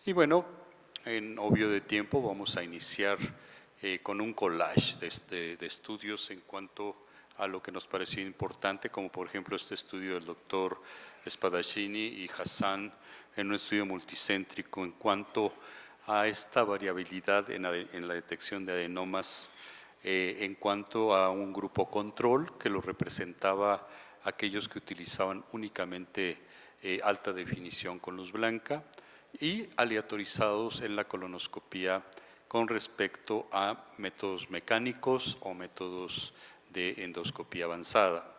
Y bueno, en obvio de tiempo vamos a iniciar con un collage de estudios en cuanto a lo que nos pareció importante, como por ejemplo este estudio del doctor Spadaccini y Hassan en un estudio multicéntrico en cuanto a esta variabilidad en la detección de adenomas en cuanto a un grupo control que lo representaba aquellos que utilizaban únicamente alta definición con luz blanca y aleatorizados en la colonoscopía con respecto a métodos mecánicos o métodos de endoscopía avanzada.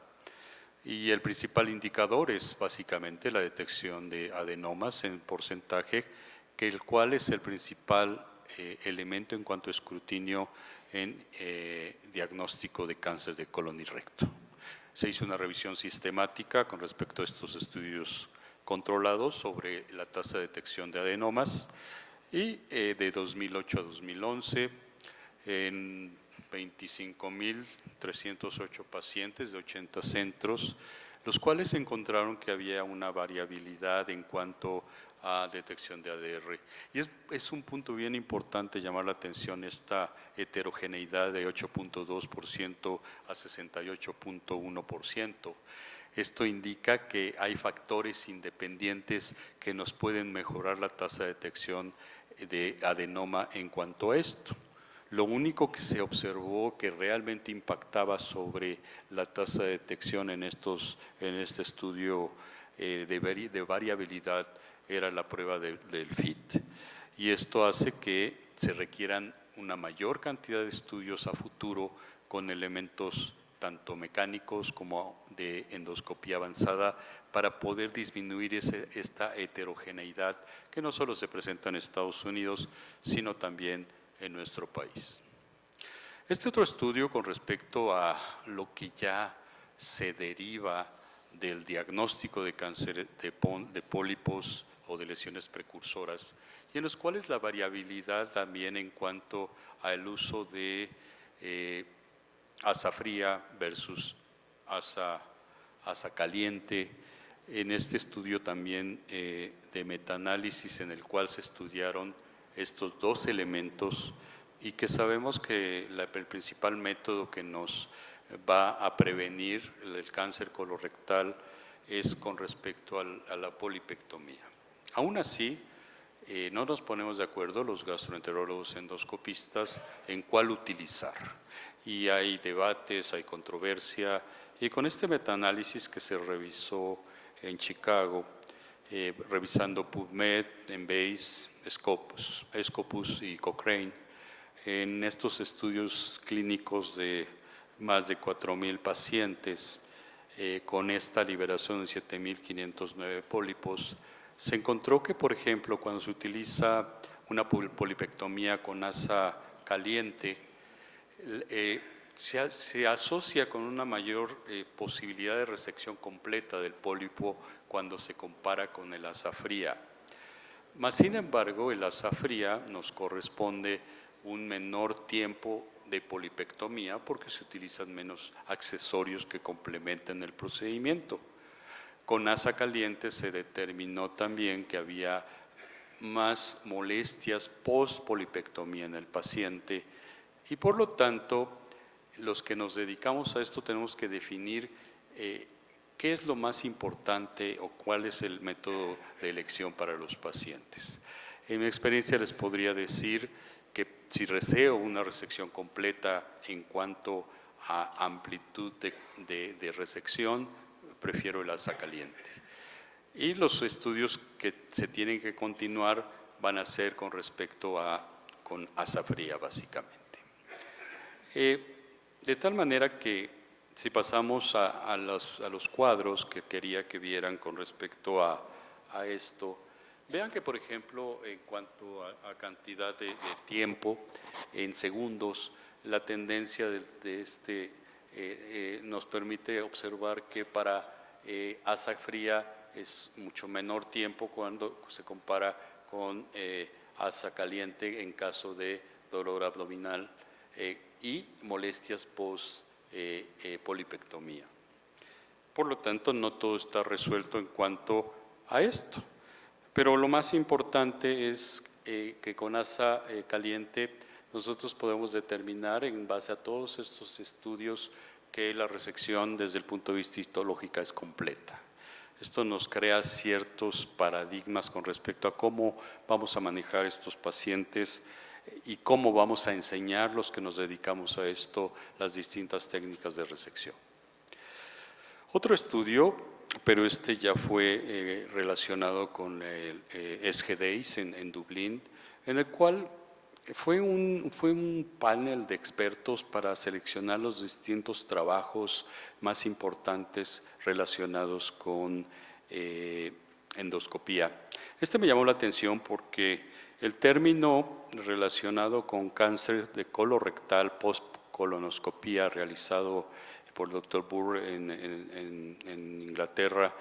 Y el principal indicador es básicamente la detección de adenomas en porcentaje, que el cual es el principal elemento en cuanto a escrutinio en diagnóstico de cáncer de colon y recto. Se hizo una revisión sistemática con respecto a estos estudios controlados sobre la tasa de detección de adenomas y de 2008 a 2011 en 25.308 pacientes de 80 centros, los cuales encontraron que había una variabilidad en cuanto a detección de ADR. Y es un punto bien importante llamar la atención esta heterogeneidad de 8.2% a 68.1%. Esto indica que hay factores independientes que nos pueden mejorar la tasa de detección de adenoma en cuanto a esto. Lo único que se observó que realmente impactaba sobre la tasa de detección en este estudio de variabilidad era la prueba del FIT. Y esto hace que se requieran una mayor cantidad de estudios a futuro con elementos tanto mecánicos como de endoscopía avanzada para poder disminuir esta heterogeneidad que no solo se presenta en Estados Unidos, sino también en nuestro país. Este otro estudio con respecto a lo que ya se deriva del diagnóstico de cáncer de pólipos o de lesiones precursoras, y en los cuales la variabilidad también en cuanto al uso de asa fría versus asa caliente. En este estudio también de metaanálisis en el cual se estudiaron estos dos elementos y que sabemos que el principal método que nos va a prevenir el cáncer colorectal es con respecto a la polipectomía. Aún así, no nos ponemos de acuerdo los gastroenterólogos endoscopistas en cuál utilizar. Y hay debates, hay controversia, y con este metaanálisis que se revisó en Chicago, revisando PubMed, Embase, Scopus y Cochrane, en estos estudios clínicos de más de 4,000 pacientes, con esta liberación de 7,509 pólipos, se encontró que, por ejemplo, cuando se utiliza una polipectomía con asa caliente, se asocia con una mayor posibilidad de resección completa del pólipo cuando se compara con el asa fría. Mas, sin embargo, el asa fría nos corresponde un menor tiempo de polipectomía porque se utilizan menos accesorios que complementen el procedimiento. Con asa caliente se determinó también que había más molestias post-polipectomía en el paciente y por lo tanto los que nos dedicamos a esto tenemos que definir qué es lo más importante o cuál es el método de elección para los pacientes. En mi experiencia les podría decir que si deseo una resección completa en cuanto a amplitud de resección, prefiero el asa caliente. Y los estudios que se tienen que continuar van a ser con respecto con asa fría básicamente. De tal manera que si pasamos a los cuadros que quería que vieran con respecto a esto, vean que, por ejemplo, en cuanto a cantidad de tiempo, en segundos, la tendencia de este nos permite observar que para asa fría es mucho menor tiempo cuando se compara con asa caliente en caso de dolor abdominal y molestias post polipectomía. Por lo tanto, no todo está resuelto en cuanto a esto. Pero lo más importante es que con asa caliente nosotros podemos determinar en base a todos estos estudios que la resección desde el punto de vista histológico es completa. Esto nos crea ciertos paradigmas con respecto a cómo vamos a manejar estos pacientes y cómo vamos a enseñar los que nos dedicamos a esto las distintas técnicas de resección. Otro estudio, pero este ya fue relacionado con el SGDAIS en Dublín, en el cual fue un panel de expertos para seleccionar los distintos trabajos más importantes relacionados con endoscopía. Este me llamó la atención porque el término relacionado con cáncer de colorectal post-colonoscopía realizado por el doctor Burr en Inglaterra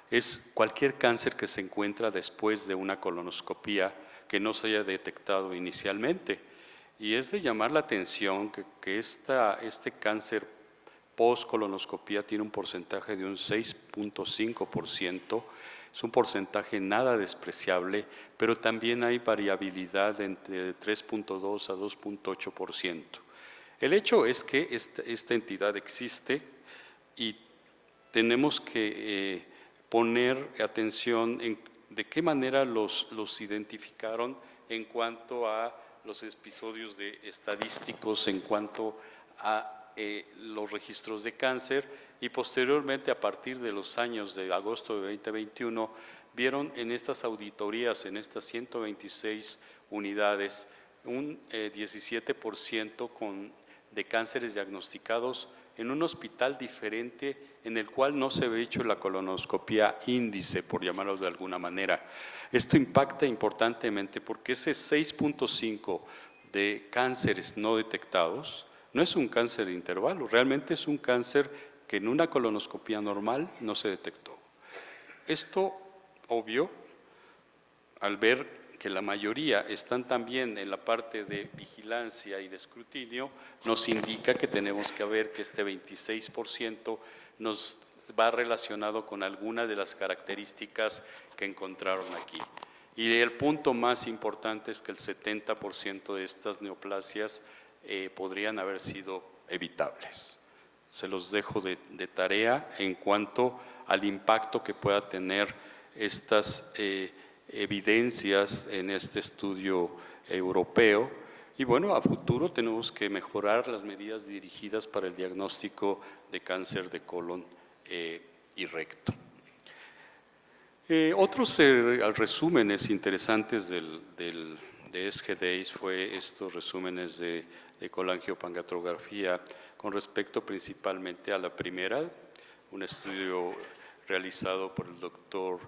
es cualquier cáncer que se encuentra después de una colonoscopía que no se haya detectado inicialmente. Y es de llamar la atención que este cáncer post-colonoscopía tiene un porcentaje de un 6.5%, es un porcentaje nada despreciable, pero también hay variabilidad entre 3.2 a 2.8%. El hecho es que esta entidad existe y tenemos que poner atención en de qué manera los identificaron en cuanto a los episodios estadísticos, en cuanto a los registros de cáncer, y posteriormente a partir de los años de agosto de 2021 vieron en estas auditorías, en estas 126 unidades, un 17% de cánceres diagnosticados en un hospital diferente en el cual no se había hecho la colonoscopía índice, por llamarlo de alguna manera. Esto impacta importantemente porque ese 6.5 de cánceres no detectados no es un cáncer de intervalo, realmente es un cáncer que en una colonoscopía normal no se detectó. Esto, obvio, al ver que la mayoría están también en la parte de vigilancia y de escrutinio, nos indica que tenemos que ver que este 26% nos va relacionado con algunas de las características que encontraron aquí. Y el punto más importante es que el 70% de estas neoplasias podrían haber sido evitables. Se los dejo de tarea en cuanto al impacto que pueda tener estas evidencias en este estudio europeo. Y bueno, a futuro tenemos que mejorar las medidas dirigidas para el diagnóstico de cáncer de colon y recto. Otros resúmenes interesantes de SGDAIS fue estos resúmenes de colangiopancreatografía con respecto principalmente a la primera, un estudio realizado por el doctor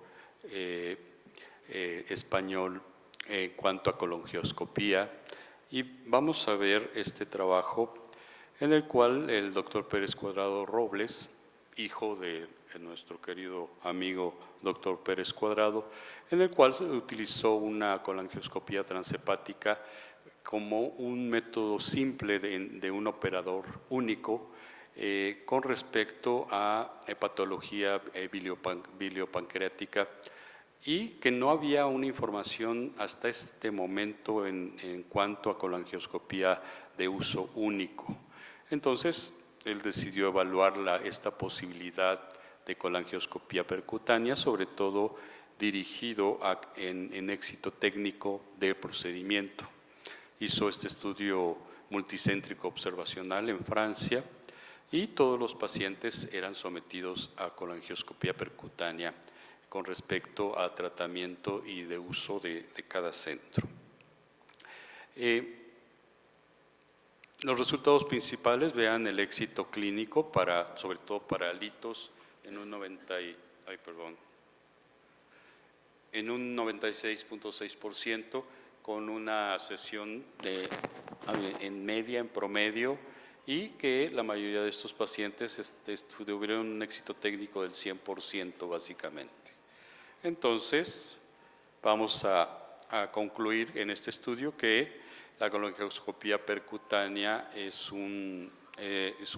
español en cuanto a colangioscopía, y vamos a ver este trabajo en el cual el doctor Pérez Cuadrado Robles, hijo de nuestro querido amigo doctor Pérez Cuadrado, en el cual se utilizó una colangioscopía transhepática como un método simple de un operador único con respecto a patología biliopancreática, y que no había una información hasta este momento en cuanto a colangioscopía de uso único. Entonces, él decidió evaluar esta posibilidad de colangioscopía percutánea, sobre todo dirigido en éxito técnico del procedimiento. Hizo este estudio multicéntrico observacional en Francia y todos los pacientes eran sometidos a colangioscopía percutánea con respecto a tratamiento y de uso de cada centro. Los resultados principales, vean el éxito clínico sobre todo para litos en un 96.6%, con una sesión en media, en promedio, y que la mayoría de estos pacientes tuvieron un éxito técnico del 100% básicamente. Entonces, vamos a concluir en este estudio que la colangioscopía percutánea es un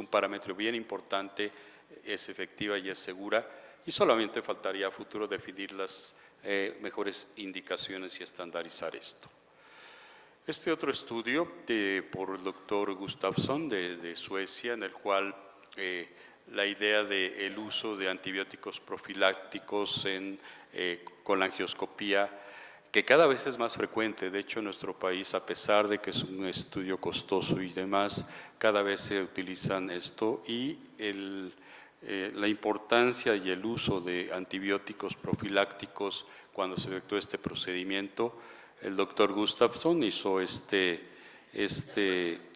parámetro bien importante, es efectiva y es segura, y solamente faltaría a futuro definir las mejores indicaciones y estandarizar esto. Este otro estudio por el doctor Gustafsson de Suecia, en el cual la idea del uso de antibióticos profilácticos con la angioscopía, que cada vez es más frecuente. De hecho, en nuestro país, a pesar de que es un estudio costoso y demás, cada vez se utilizan esto, y la importancia y el uso de antibióticos profilácticos cuando se efectúa este procedimiento. El doctor Gustafsson hizo este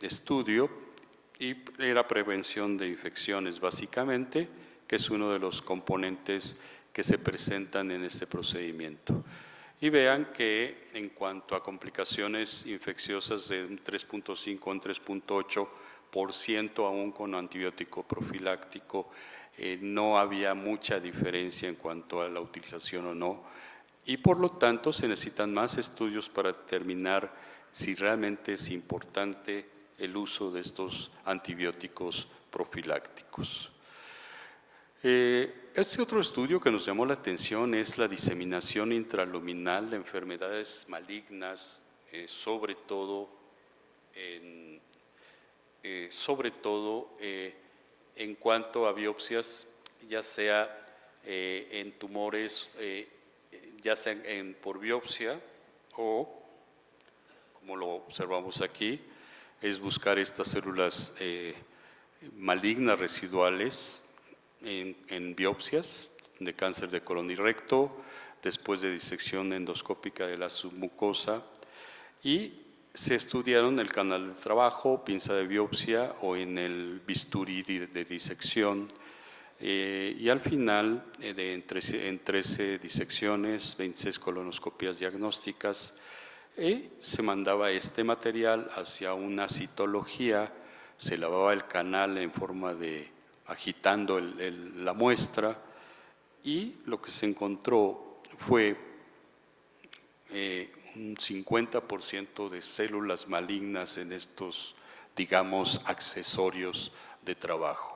estudio y era prevención de infecciones básicamente, que es uno de los componentes que se presentan en este procedimiento. Y vean que en cuanto a complicaciones infecciosas de un 3.5 a un 3.8% aún con antibiótico profiláctico, no había mucha diferencia en cuanto a la utilización o no, y por lo tanto se necesitan más estudios para determinar si realmente es importante el uso de estos antibióticos profilácticos. Este otro estudio que nos llamó la atención es la diseminación intraluminal de enfermedades malignas, sobre todo en cuanto a biopsias, ya sea en tumores, ya sea por biopsia o, como lo observamos aquí, es buscar estas células malignas residuales en biopsias de cáncer de colon y recto, después de disección endoscópica de la submucosa, y se estudiaron el canal de trabajo, pinza de biopsia o en el bisturí de disección, y al final en 13 disecciones, 26 colonoscopías diagnósticas, se mandaba este material hacia una citología, se lavaba el canal en forma de agitando la muestra, y lo que se encontró fue un 50% de células malignas en estos, digamos, accesorios de trabajo.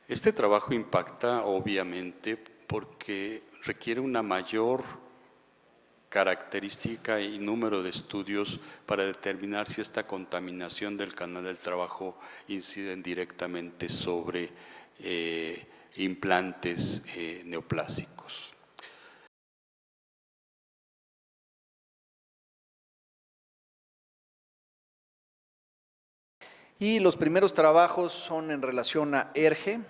Este trabajo impacta obviamente porque requiere una mayor característica y número de estudios para determinar si esta contaminación del canal del trabajo incide directamente sobre implantes neoplásicos. Y los primeros trabajos son en relación a ERGE.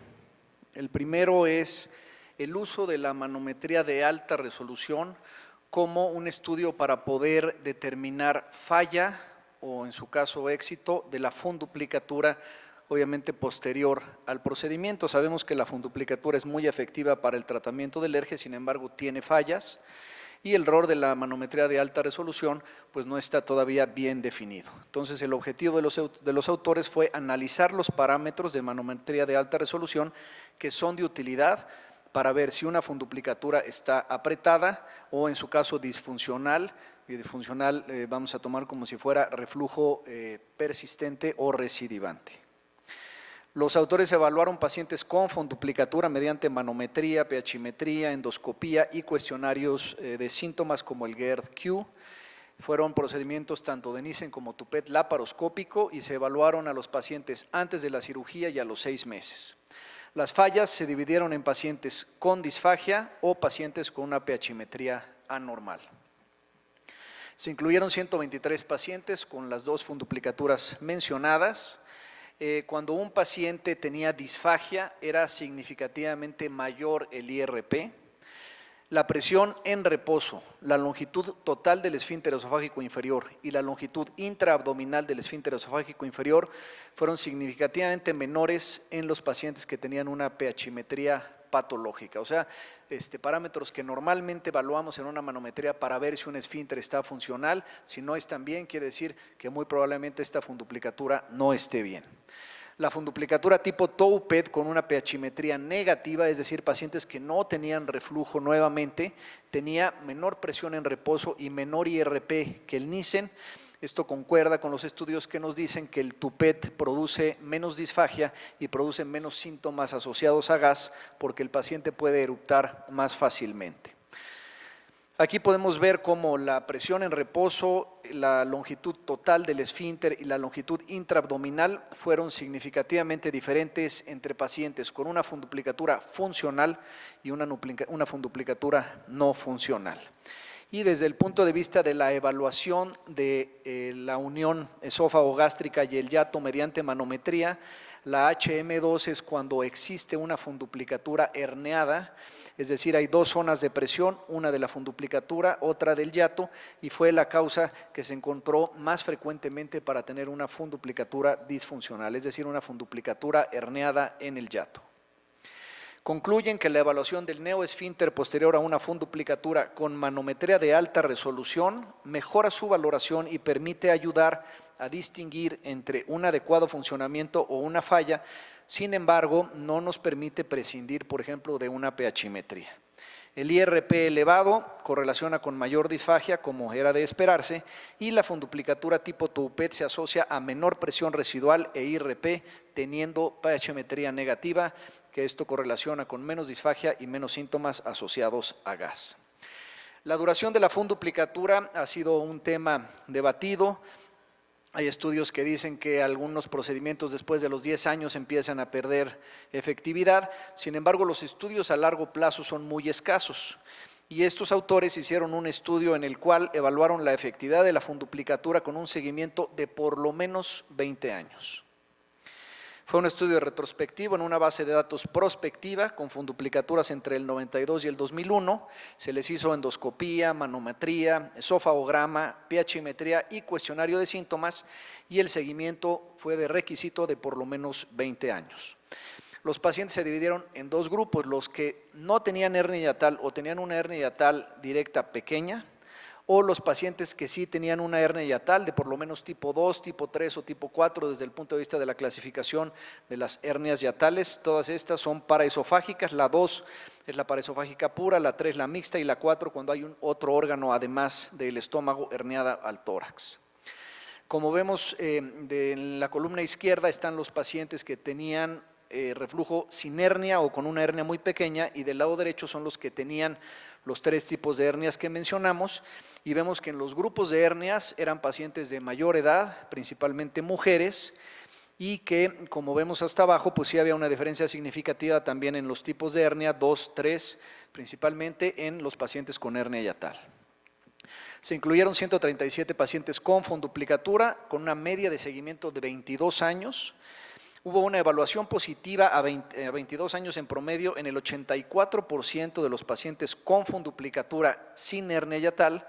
El primero es el uso de la manometría de alta resolución como un estudio para poder determinar falla o, en su caso, éxito de la funduplicatura, obviamente posterior al procedimiento. Sabemos que la funduplicatura es muy efectiva para el tratamiento del ERGE, sin embargo tiene fallas, y el rol de la manometría de alta resolución pues no está todavía bien definido. Entonces el objetivo de los autores fue analizar los parámetros de manometría de alta resolución que son de utilidad para ver si una funduplicatura está apretada o, en su caso, disfuncional. Y disfuncional vamos a tomar como si fuera reflujo persistente o recidivante. Los autores evaluaron pacientes con funduplicatura mediante manometría, pHimetría, endoscopía y cuestionarios de síntomas como el GERD-Q. Fueron procedimientos tanto de Nissen como Toupet laparoscópico, y se evaluaron a los pacientes antes de la cirugía y a los 6 meses. Las fallas se dividieron en pacientes con disfagia o pacientes con una pHimetría anormal. Se incluyeron 123 pacientes con las 2 funduplicaturas mencionadas. Cuando un paciente tenía disfagia, era significativamente mayor el IRP. La presión en reposo, la longitud total del esfínter esofágico inferior y la longitud intraabdominal del esfínter esofágico inferior fueron significativamente menores en los pacientes que tenían una pHimetría patológica, o sea, parámetros que normalmente evaluamos en una manometría para ver si un esfínter está funcional. Si no están bien, quiere decir que muy probablemente esta funduplicatura no esté bien. La funduplicatura tipo Toupet con una pHimetría negativa, es decir, pacientes que no tenían reflujo nuevamente, tenía menor presión en reposo y menor IRP que el Nissen. Esto concuerda con los estudios que nos dicen que el Toupet produce menos disfagia y produce menos síntomas asociados a gas, porque el paciente puede eructar más fácilmente. Aquí podemos ver cómo la presión en reposo, la longitud total del esfínter y la longitud intraabdominal fueron significativamente diferentes entre pacientes con una funduplicatura funcional y una funduplicatura no funcional. Y desde el punto de vista de la evaluación de la unión esófago-gástrica y el hiato mediante manometría, la HM2 es cuando existe una funduplicatura herniada, es decir, hay dos zonas de presión, una de la funduplicatura, otra del hiato, y fue la causa que se encontró más frecuentemente para tener una funduplicatura disfuncional, es decir, una funduplicatura herniada en el hiato. Concluyen que la evaluación del neoesfínter posterior a una funduplicatura con manometría de alta resolución mejora su valoración y permite ayudar a distinguir entre un adecuado funcionamiento o una falla. Sin embargo, no nos permite prescindir, por ejemplo, de una pHimetría. El IRP elevado correlaciona con mayor disfagia, como era de esperarse, y la funduplicatura tipo Toupet se asocia a menor presión residual e IRP, teniendo pHimetría negativa, que esto correlaciona con menos disfagia y menos síntomas asociados a gas. La duración de la funduplicatura ha sido un tema debatido. Hay estudios que dicen que algunos procedimientos después de los 10 años empiezan a perder efectividad. Sin embargo, los estudios a largo plazo son muy escasos. Y estos autores hicieron un estudio en el cual evaluaron la efectividad de la funduplicatura con un seguimiento de por lo menos 20 años. Fue un estudio retrospectivo en una base de datos prospectiva con funduplicaturas entre el 92 y el 2001. Se les hizo endoscopía, manometría, esofagograma, pHimetría y cuestionario de síntomas, y el seguimiento fue de requisito de por lo menos 20 años. Los pacientes se dividieron en dos grupos: los que no tenían hernia hiatal o tenían una hernia hiatal directa pequeña, o los pacientes que sí tenían una hernia hiatal de por lo menos tipo 2, tipo 3 o tipo 4 desde el punto de vista de la clasificación de las hernias hiatales. Todas estas son paraesofágicas, la 2 es la paraesofágica pura, la 3 la mixta y la 4 cuando hay otro órgano además del estómago herniada al tórax. Como vemos en la columna izquierda están los pacientes que tenían reflujo sin hernia o con una hernia muy pequeña, y del lado derecho son los que tenían los tres tipos de hernias que mencionamos, y vemos que en los grupos de hernias eran pacientes de mayor edad, principalmente mujeres, y que, como vemos hasta abajo, pues sí había una diferencia significativa también en los tipos de hernia, 2, 3, principalmente en los pacientes con hernia hiatal. Se incluyeron 137 pacientes con funduplicatura, con una media de seguimiento de 22 años. Hubo una evaluación positiva a 22 años en promedio en el 84% de los pacientes con funduplicatura sin hernia hiatal,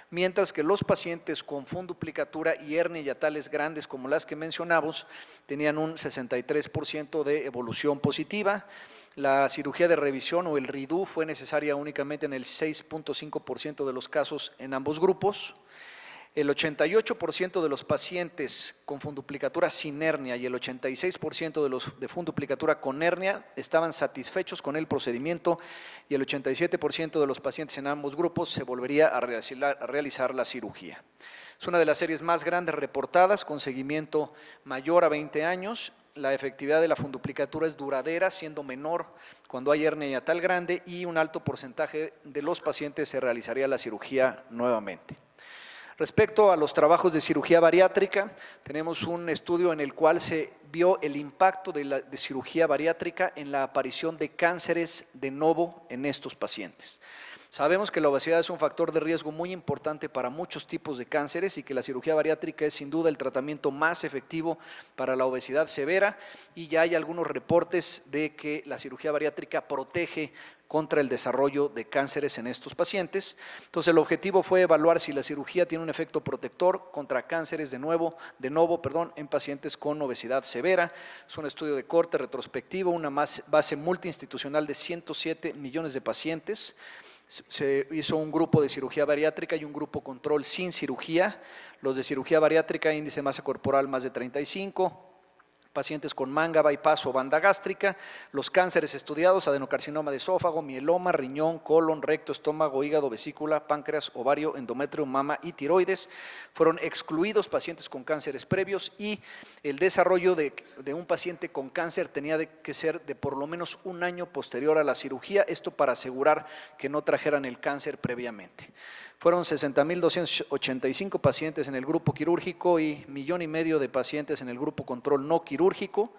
mientras que los pacientes con funduplicatura y hernia hiatales grandes como las que mencionamos tenían un 63% de evolución positiva. La cirugía de revisión o el RIDU fue necesaria únicamente en el 6.5% de los casos en ambos grupos. El 88% de los pacientes con funduplicatura sin hernia y el 86% de los de funduplicatura con hernia estaban satisfechos con el procedimiento, y el 87% de los pacientes en ambos grupos se volvería a realizar la cirugía. Es una de las series más grandes reportadas con seguimiento mayor a 20 años. La efectividad de la funduplicatura es duradera, siendo menor cuando hay hernia hiatal grande, y un alto porcentaje de los pacientes se realizaría la cirugía nuevamente. Respecto a los trabajos de cirugía bariátrica, tenemos un estudio en el cual se vio el impacto de cirugía bariátrica en la aparición de cánceres de novo en estos pacientes. Sabemos que la obesidad es un factor de riesgo muy importante para muchos tipos de cánceres y que la cirugía bariátrica es sin duda el tratamiento más efectivo para la obesidad severa, y ya hay algunos reportes de que la cirugía bariátrica protege contra el desarrollo de cánceres en estos pacientes. Entonces el objetivo fue evaluar si la cirugía tiene un efecto protector contra cánceres de novo en pacientes con obesidad severa. Es un estudio de corte retrospectivo, una base multiinstitucional de 107 millones de pacientes. Se hizo un grupo de cirugía bariátrica y un grupo control sin cirugía. Los de cirugía bariátrica, índice de masa corporal más de 35, pacientes con manga, bypass o banda gástrica. Los cánceres estudiados: adenocarcinoma de esófago, mieloma, riñón, colon, recto, estómago, hígado, vesícula, páncreas, ovario, endometrio, mama y tiroides. Fueron excluidos pacientes con cánceres previos, y el desarrollo de un paciente con cáncer tenía que ser de por lo menos un año posterior a la cirugía, esto para asegurar que no trajeran el cáncer previamente. Fueron 60.285 pacientes en el grupo quirúrgico y 1,5 millones de pacientes en el grupo control no quirúrgico.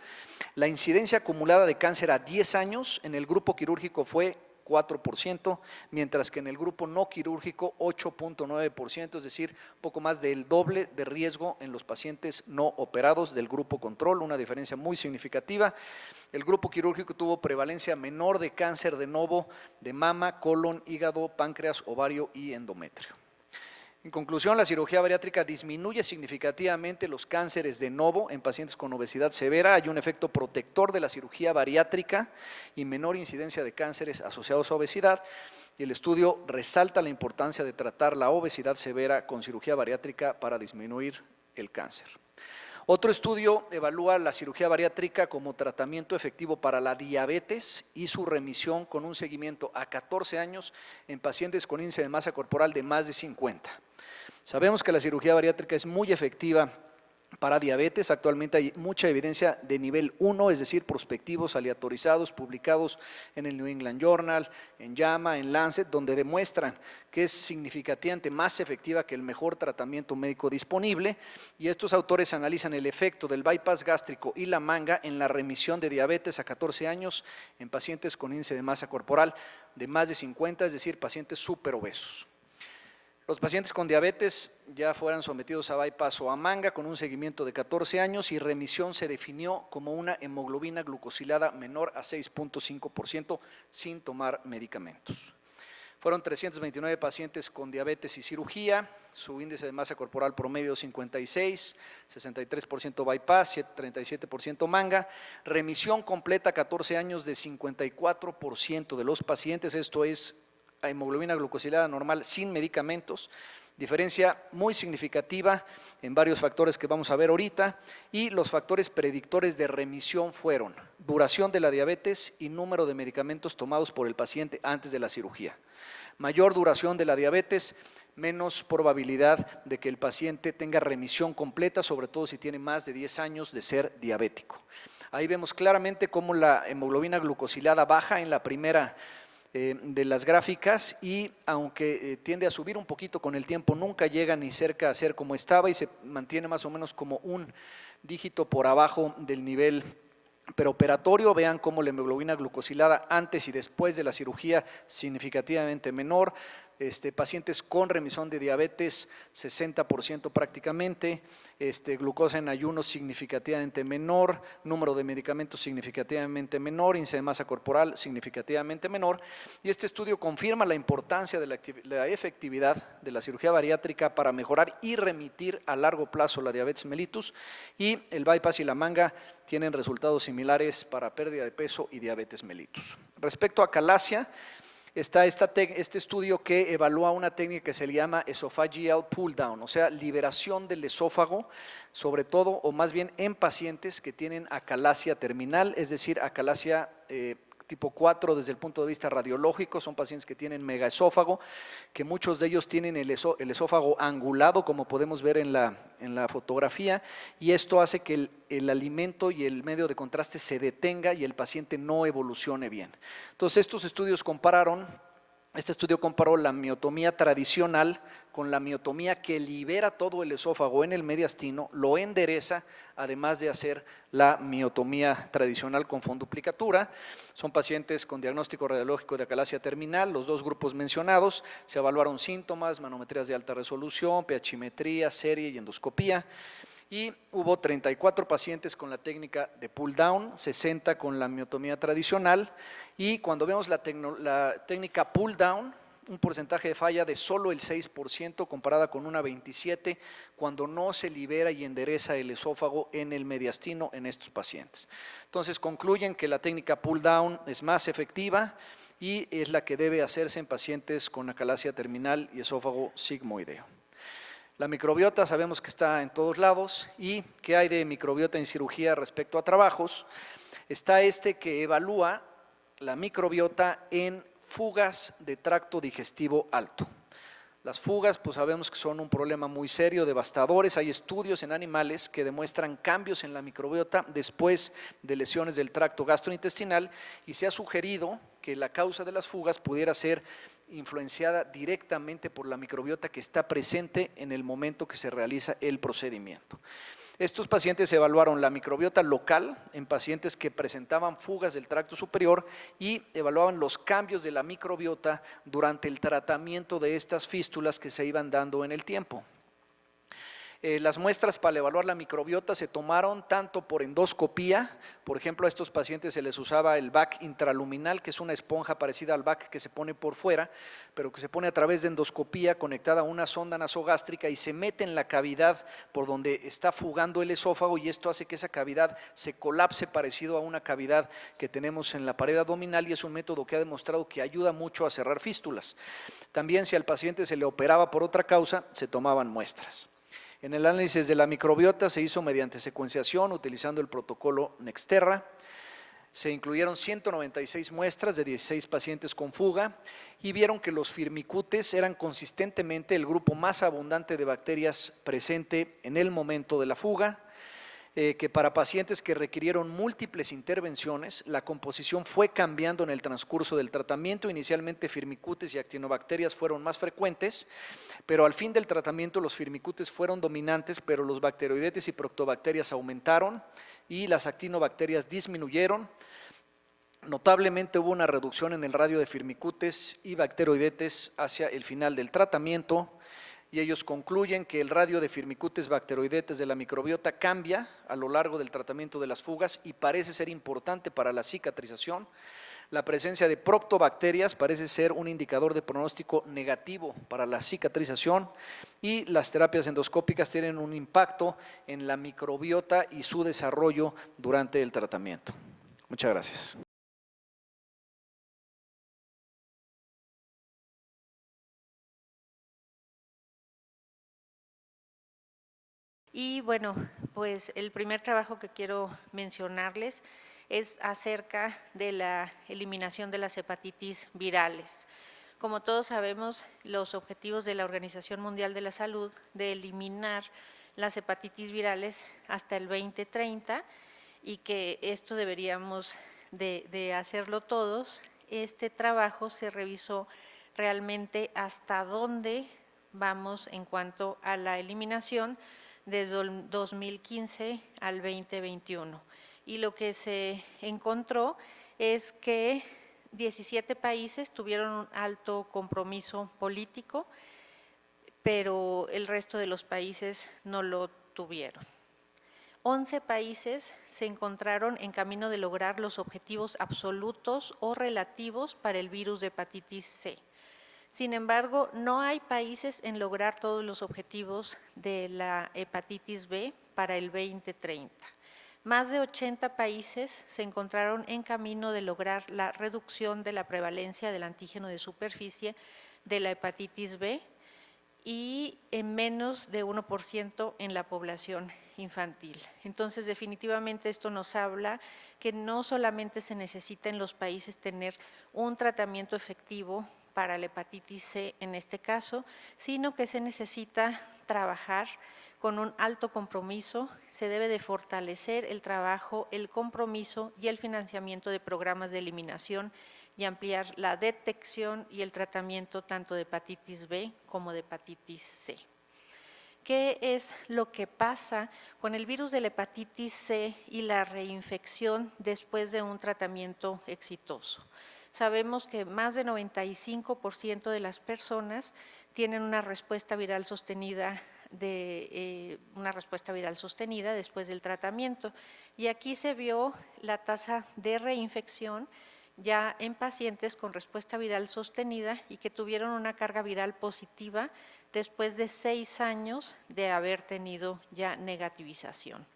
La incidencia acumulada de cáncer a 10 años en el grupo quirúrgico fue 4%, mientras que en el grupo no quirúrgico 8.9%, es decir, poco más del doble de riesgo en los pacientes no operados del grupo control, una diferencia muy significativa. El grupo quirúrgico tuvo prevalencia menor de cáncer de novo de mama, colon, hígado, páncreas, ovario y endometrio. En conclusión, la cirugía bariátrica disminuye significativamente los cánceres de novo en pacientes con obesidad severa. Hay un efecto protector de la cirugía bariátrica y menor incidencia de cánceres asociados a obesidad. Y el estudio resalta la importancia de tratar la obesidad severa con cirugía bariátrica para disminuir el cáncer. Otro estudio evalúa la cirugía bariátrica como tratamiento efectivo para la diabetes y su remisión con un seguimiento a 14 años en pacientes con índice de masa corporal de más de 50. Sabemos que la cirugía bariátrica es muy efectiva para diabetes. Actualmente hay mucha evidencia de nivel 1, es decir, prospectivos aleatorizados publicados en el New England Journal, en JAMA, en Lancet, donde demuestran que es significativamente más efectiva que el mejor tratamiento médico disponible, y estos autores analizan el efecto del bypass gástrico y la manga en la remisión de diabetes a 14 años en pacientes con índice de masa corporal de más de 50, es decir, pacientes superobesos. Los pacientes con diabetes ya fueran sometidos a bypass o a manga con un seguimiento de 14 años, y remisión se definió como una hemoglobina glucosilada menor a 6.5% sin tomar medicamentos. Fueron 329 pacientes con diabetes y cirugía, su índice de masa corporal promedio 56, 63% bypass, 37% manga, remisión completa a 14 años de 54% de los pacientes, esto es hemoglobina glucosilada normal sin medicamentos, diferencia muy significativa en varios factores que vamos a ver ahorita, y los factores predictores de remisión fueron duración de la diabetes y número de medicamentos tomados por el paciente antes de la cirugía. Mayor duración de la diabetes, menos probabilidad de que el paciente tenga remisión completa, sobre todo si tiene más de 10 años de ser diabético. Ahí vemos claramente cómo la hemoglobina glucosilada baja en la primera de las gráficas, y aunque tiende a subir un poquito con el tiempo, nunca llega ni cerca a ser como estaba y se mantiene más o menos como un dígito por abajo del nivel preoperatorio. Vean cómo la hemoglobina glucosilada antes y después de la cirugía significativamente menor. Pacientes con remisión de diabetes 60% prácticamente, glucosa en ayuno significativamente menor, número de medicamentos significativamente menor, índice de masa corporal significativamente menor, y este estudio confirma la importancia de la efectividad de la cirugía bariátrica para mejorar y remitir a largo plazo la diabetes mellitus, y el bypass y la manga tienen resultados similares para pérdida de peso y diabetes mellitus. Respecto a acalasia, está este estudio que evalúa una técnica que se le llama esophageal pull down, o sea, liberación del esófago, sobre todo o más bien en pacientes que tienen acalasia terminal, es decir, acalasia tipo 4 desde el punto de vista radiológico. Son pacientes que tienen megaesófago, que muchos de ellos tienen el esófago angulado, como podemos ver en la fotografía, y esto hace que el alimento y el medio de contraste se detenga y el paciente no evolucione bien. Entonces, estos estudios este estudio comparó la miotomía tradicional con la miotomía que libera todo el esófago en el mediastino, lo endereza, además de hacer la miotomía tradicional con fonduplicatura. Son pacientes con diagnóstico radiológico de acalasia terminal. Los dos grupos mencionados, se evaluaron síntomas, manometrías de alta resolución, pH-metría, serie y endoscopía. Y hubo 34 pacientes con la técnica de pull down, 60 con la miotomía tradicional, y cuando vemos la técnica pull down, un porcentaje de falla de solo el 6% comparada con una 27% cuando no se libera y endereza el esófago en el mediastino en estos pacientes. Entonces concluyen que la técnica pull down es más efectiva y es la que debe hacerse en pacientes con acalasia terminal y esófago sigmoideo. La microbiota sabemos que está en todos lados. ¿Y qué hay de microbiota en cirugía respecto a trabajos? Está que evalúa la microbiota en fugas de tracto digestivo alto. Las fugas, pues sabemos que son un problema muy serio, devastadores. Hay estudios en animales que demuestran cambios en la microbiota después de lesiones del tracto gastrointestinal y se ha sugerido que la causa de las fugas pudiera ser influenciada directamente por la microbiota que está presente en el momento que se realiza el procedimiento. Estos pacientes evaluaron la microbiota local en pacientes que presentaban fugas del tracto superior y evaluaban los cambios de la microbiota durante el tratamiento de estas fístulas que se iban dando en el tiempo. Las muestras para evaluar la microbiota se tomaron tanto por endoscopía, por ejemplo a estos pacientes se les usaba el BAC intraluminal, que es una esponja parecida al BAC que se pone por fuera, pero que se pone a través de endoscopía conectada a una sonda nasogástrica y se mete en la cavidad por donde está fugando el esófago y esto hace que esa cavidad se colapse parecido a una cavidad que tenemos en la pared abdominal y es un método que ha demostrado que ayuda mucho a cerrar fístulas. También si al paciente se le operaba por otra causa, se tomaban muestras. En el análisis de la microbiota se hizo mediante secuenciación utilizando el protocolo Nexterra. Se incluyeron 196 muestras de 16 pacientes con fuga y vieron que los firmicutes eran consistentemente el grupo más abundante de bacterias presente en el momento de la fuga, que para pacientes que requirieron múltiples intervenciones, la composición fue cambiando en el transcurso del tratamiento. Inicialmente firmicutes y actinobacterias fueron más frecuentes, pero al fin del tratamiento los firmicutes fueron dominantes, pero los bacteroidetes y proctobacterias aumentaron y las actinobacterias disminuyeron. Notablemente hubo una reducción en el radio de firmicutes y bacteroidetes hacia el final del tratamiento y ellos concluyen que el radio de firmicutes bacteroidetes de la microbiota cambia a lo largo del tratamiento de las fugas y parece ser importante para la cicatrización. La presencia de proctobacterias parece ser un indicador de pronóstico negativo para la cicatrización y las terapias endoscópicas tienen un impacto en la microbiota y su desarrollo durante el tratamiento. Muchas gracias. Y bueno, pues el primer trabajo que quiero mencionarles es acerca de la eliminación de las hepatitis virales. Como todos sabemos, los objetivos de la Organización Mundial de la Salud de eliminar las hepatitis virales hasta el 2030 y que esto deberíamos de hacerlo todos. Este trabajo se revisó realmente hasta dónde vamos en cuanto a la eliminación desde el 2015 al 2021. Y lo que se encontró es que 17 países tuvieron un alto compromiso político, pero el resto de los países no lo tuvieron. 11 países se encontraron en camino de lograr los objetivos absolutos o relativos para el virus de hepatitis C. Sin embargo, no hay países en lograr todos los objetivos de la hepatitis B para el 2030. Más de 80 países se encontraron en camino de lograr la reducción de la prevalencia del antígeno de superficie de la hepatitis B y en menos de 1% en la población infantil. Entonces, definitivamente esto nos habla que no solamente se necesita en los países tener un tratamiento efectivo para la hepatitis C en este caso, sino que se necesita trabajar con un alto compromiso, se debe de fortalecer el trabajo, el compromiso y el financiamiento de programas de eliminación y ampliar la detección y el tratamiento tanto de hepatitis B como de hepatitis C. ¿Qué es lo que pasa con el virus de la hepatitis C y la reinfección después de un tratamiento exitoso? Sabemos que más de 95% de las personas tienen una respuesta viral sostenida después del tratamiento. Y aquí se vio la tasa de reinfección ya en pacientes con respuesta viral sostenida y que tuvieron una carga viral positiva después de 6 años de haber tenido ya negativización.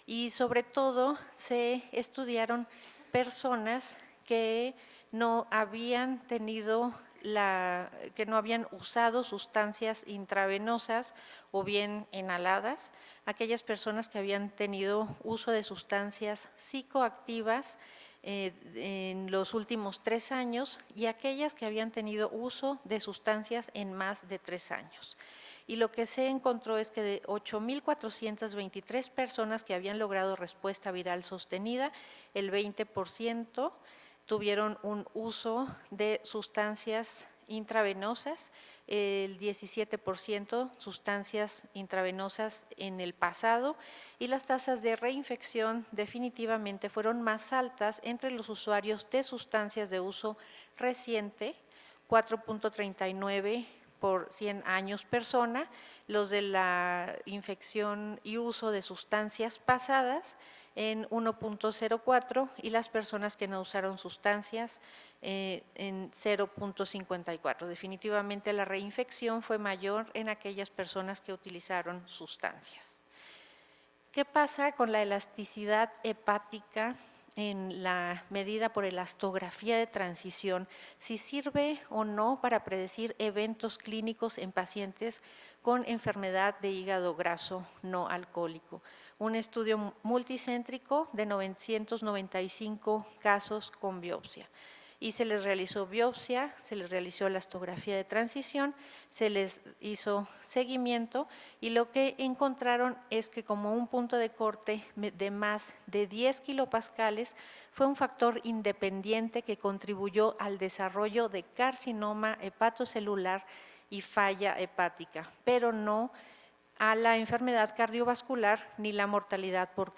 Y sobre todo se estudiaron personas que no habían tenido que no habían usado sustancias intravenosas o bien inhaladas, aquellas personas que habían tenido uso de sustancias psicoactivas en los últimos 3 años y aquellas que habían tenido uso de sustancias en más de 3 años. Y lo que se encontró es que de 8,423 personas que habían logrado respuesta viral sostenida, el 20% tuvieron un uso de sustancias intravenosas, el 17% sustancias intravenosas en el pasado, y las tasas de reinfección definitivamente fueron más altas entre los usuarios de sustancias de uso reciente, 4,39 por 100 años persona, los de la infección y uso de sustancias pasadas en 1,04 y las personas que no usaron sustancias en 0,54. Definitivamente la reinfección fue mayor en aquellas personas que utilizaron sustancias. ¿Qué pasa con la elasticidad hepática en la medida por elastografía de transición? Si sirve o no para predecir eventos clínicos en pacientes con enfermedad de hígado graso no alcohólico. Un estudio multicéntrico de 995 casos con biopsia. Y se les realizó biopsia, se les realizó elastografía de transición, se les hizo seguimiento y lo que encontraron es que como un punto de corte de más de 10 kilopascales fue un factor independiente que contribuyó al desarrollo de carcinoma hepatocelular y falla hepática, pero no a la enfermedad cardiovascular ni la mortalidad por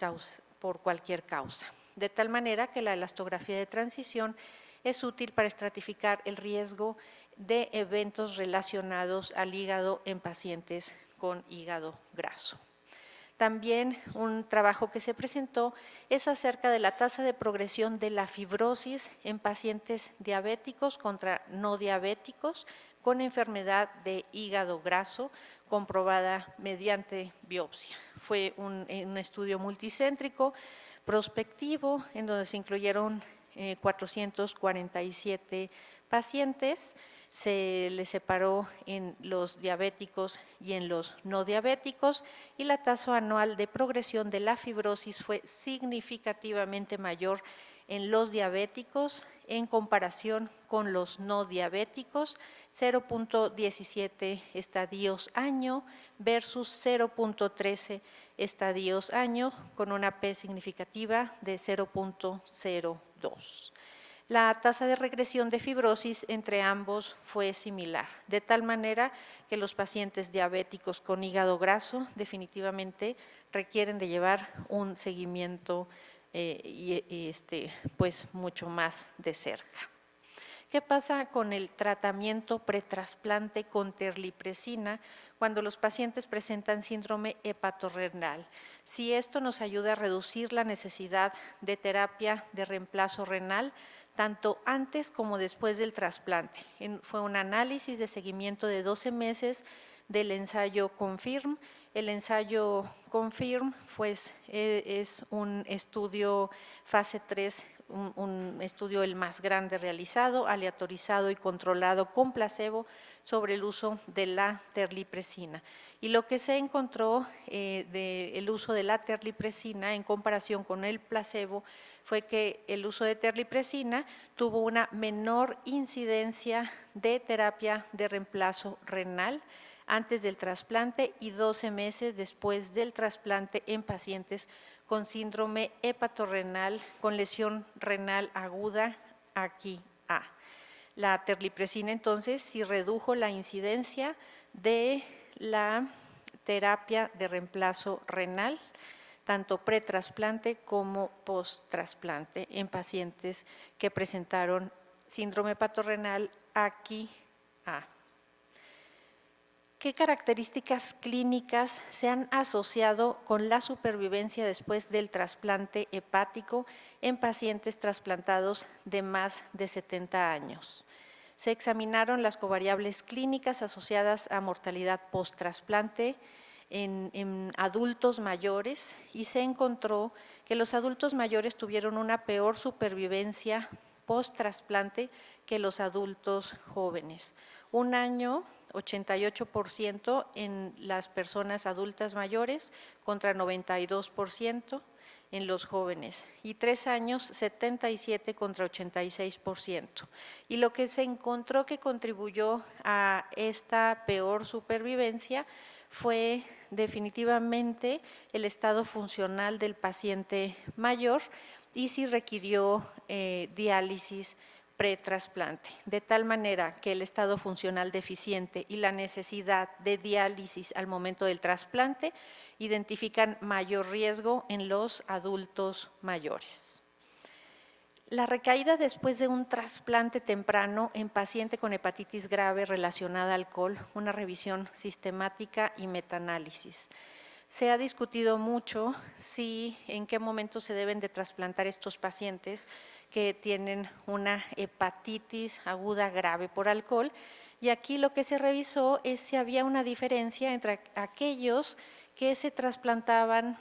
cualquier causa. De tal manera que la elastografía de transición es útil para estratificar el riesgo de eventos relacionados al hígado en pacientes con hígado graso. También un trabajo que se presentó es acerca de la tasa de progresión de la fibrosis en pacientes diabéticos contra no diabéticos con enfermedad de hígado graso comprobada mediante biopsia. Fue un estudio multicéntrico prospectivo en donde se incluyeron 447 pacientes, se les separó en los diabéticos y en los no diabéticos y la tasa anual de progresión de la fibrosis fue significativamente mayor en los diabéticos en comparación con los no diabéticos, 0,17 estadios año versus 0,13 estadios año con una P significativa de 0,02. La tasa de regresión de fibrosis entre ambos fue similar, de tal manera que los pacientes diabéticos con hígado graso definitivamente requieren de llevar un seguimiento pues mucho más de cerca. ¿Qué pasa con el tratamiento pretrasplante con terlipresina cuando los pacientes presentan síndrome hepatorrenal? Si esto nos ayuda a reducir la necesidad de terapia de reemplazo renal, tanto antes como después del trasplante. Fue un análisis de seguimiento de 12 meses del ensayo CONFIRM. El ensayo CONFIRM pues, es un estudio fase 3, un estudio el más grande realizado, aleatorizado y controlado con placebo sobre el uso de la terlipresina. Y lo que se encontró del uso de la terlipresina en comparación con el placebo fue que el uso de terlipresina tuvo una menor incidencia de terapia de reemplazo renal antes del trasplante y 12 meses después del trasplante en pacientes con síndrome hepatorrenal con lesión renal aguda aquí A. La terlipresina entonces sí redujo la incidencia de la terapia de reemplazo renal, tanto pretrasplante como posttrasplante en pacientes que presentaron síndrome hepatorrenal aquí A. ¿Qué características clínicas se han asociado con la supervivencia después del trasplante hepático en pacientes trasplantados de más de 70 años? Se examinaron las covariables clínicas asociadas a mortalidad posttrasplante en adultos mayores y se encontró que los adultos mayores tuvieron una peor supervivencia posttrasplante que los adultos jóvenes. Un año, 88% en las personas adultas mayores contra 92% en los jóvenes, y 3 años 77 contra 86%. Y lo que se encontró que contribuyó a esta peor supervivencia fue definitivamente el estado funcional del paciente mayor y si requirió diálisis pretrasplante, de tal manera que el estado funcional deficiente y la necesidad de diálisis al momento del trasplante identifican mayor riesgo en los adultos mayores. La recaída después de un trasplante temprano en paciente con hepatitis grave relacionada al alcohol, una revisión sistemática y metaanálisis. Se ha discutido mucho en qué momento se deben de trasplantar estos pacientes que tienen una hepatitis aguda grave por alcohol, y aquí lo que se revisó es si había una diferencia entre aquellos que se trasplantaban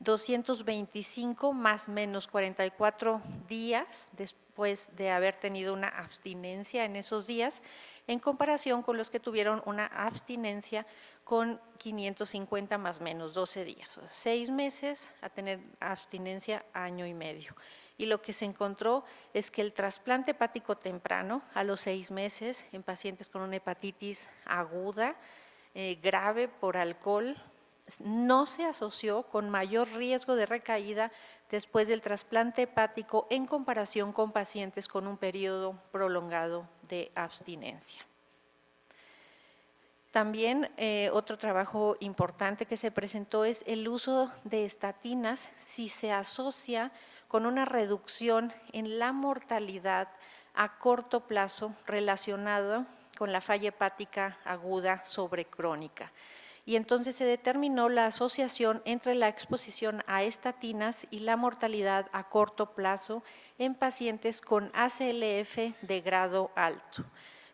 225 más menos 44 días después de haber tenido una abstinencia en esos días, en comparación con los que tuvieron una abstinencia con 550 más menos 12 días, o sea, 6 meses a tener abstinencia, año y medio. Y lo que se encontró es que el trasplante hepático temprano a los 6 meses en pacientes con una hepatitis aguda grave por alcohol no se asoció con mayor riesgo de recaída después del trasplante hepático en comparación con pacientes con un periodo prolongado de abstinencia. También otro trabajo importante que se presentó es el uso de estatinas si se asocia con una reducción en la mortalidad a corto plazo relacionada con la falla hepática aguda sobrecrónica. Y entonces se determinó la asociación entre la exposición a estatinas y la mortalidad a corto plazo en pacientes con ACLF de grado alto.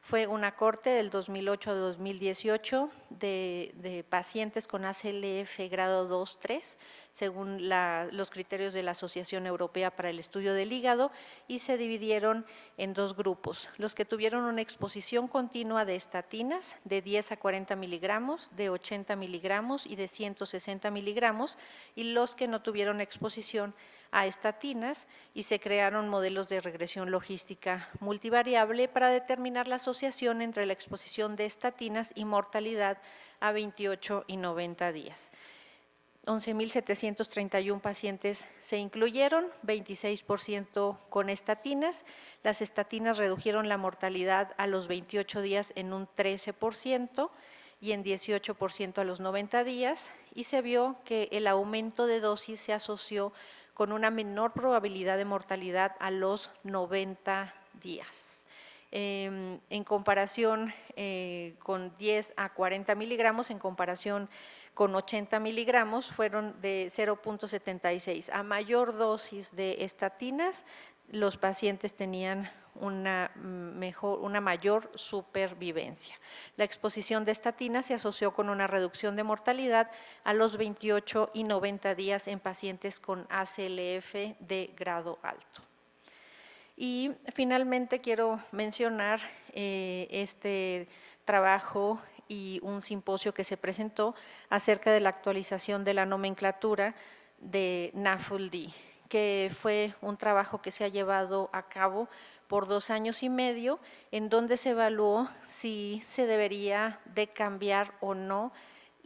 Fue una corte del 2008 a 2018 de pacientes con ACLF grado 2-3, según los criterios de la Asociación Europea para el Estudio del Hígado, y se dividieron en 2 grupos: los que tuvieron una exposición continua de estatinas de 10 a 40 miligramos, de 80 miligramos y de 160 miligramos, y los que no tuvieron exposición a estatinas, y se crearon modelos de regresión logística multivariable para determinar la asociación entre la exposición de estatinas y mortalidad a 28 y 90 días. 11.731 pacientes se incluyeron, 26% con estatinas. Las estatinas redujeron la mortalidad a los 28 días en un 13% y en 18% a los 90 días, y se vio que el aumento de dosis se asoció con una menor probabilidad de mortalidad a los 90 días. En comparación con 10 a 40 miligramos, en comparación con 80 miligramos, fueron de 0.76. A mayor dosis de estatinas, los pacientes tenían una mayor supervivencia. La exposición de estatinas se asoció con una reducción de mortalidad a los 28 y 90 días en pacientes con ACLF de grado alto. Y finalmente quiero mencionar este trabajo y un simposio que se presentó acerca de la actualización de la nomenclatura de NAFLD, que fue un trabajo que se ha llevado a cabo por 2 años y medio, en donde se evaluó si se debería de cambiar o no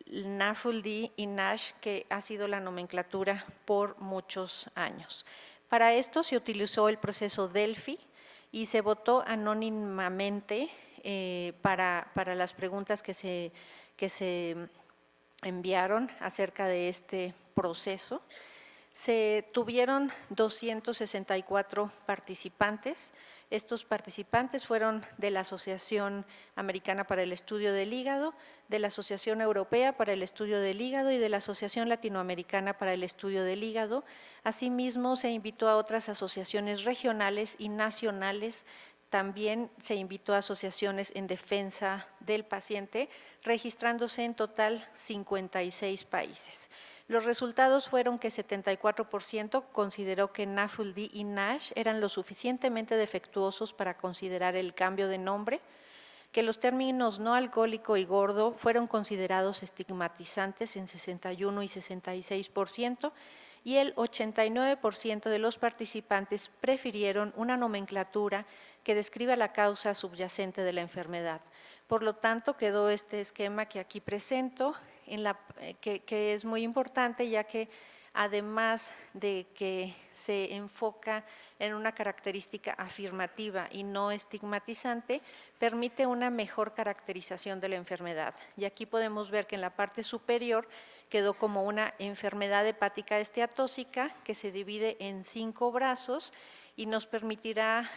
NAFLD y NASH, que ha sido la nomenclatura por muchos años. Para esto se utilizó el proceso Delphi y se votó anónimamente para las preguntas que se enviaron acerca de este proceso. Se tuvieron 264 participantes. Estos participantes fueron de la Asociación Americana para el Estudio del Hígado, de la Asociación Europea para el Estudio del Hígado y de la Asociación Latinoamericana para el Estudio del Hígado. Asimismo, se invitó a otras asociaciones regionales y nacionales. También se invitó a asociaciones en defensa del paciente, registrándose en total 56 países. Los resultados fueron que 74% consideró que NAFLD y NASH eran lo suficientemente defectuosos para considerar el cambio de nombre, que los términos no alcohólico y gordo fueron considerados estigmatizantes en 61 y 66%, y el 89% de los participantes prefirieron una nomenclatura que describa la causa subyacente de la enfermedad. Por lo tanto, quedó este esquema que aquí presento, que es muy importante, ya que además de que se enfoca en una característica afirmativa y no estigmatizante, permite una mejor caracterización de la enfermedad. Y aquí podemos ver que en la parte superior quedó como una enfermedad hepática esteatóxica que se divide en 5 brazos y nos permitirá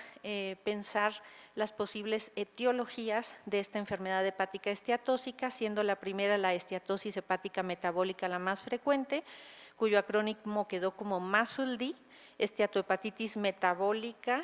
pensar las posibles etiologías de esta enfermedad hepática esteatóxica, siendo la primera la esteatosis hepática metabólica la más frecuente, cuyo acrónimo quedó como MASLD, esteatohepatitis metabólica,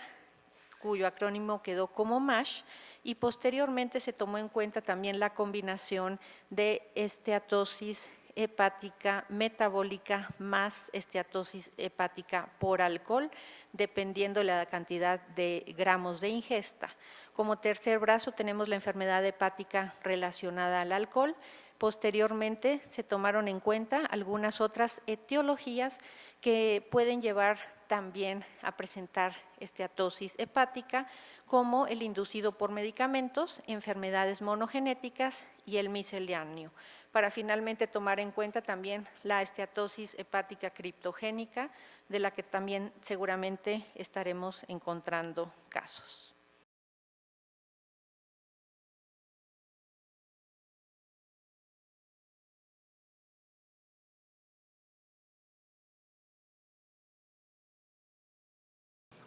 cuyo acrónimo quedó como MASH, y posteriormente se tomó en cuenta también la combinación de esteatosis hepática metabólica más esteatosis hepática por alcohol, dependiendo la cantidad de gramos de ingesta. Como tercer brazo tenemos la enfermedad hepática relacionada al alcohol. Posteriormente se tomaron en cuenta algunas otras etiologías que pueden llevar también a presentar esteatosis hepática, como el inducido por medicamentos, enfermedades monogenéticas y el misceláneo, para finalmente tomar en cuenta también la esteatosis hepática criptogénica, de la que también seguramente estaremos encontrando casos.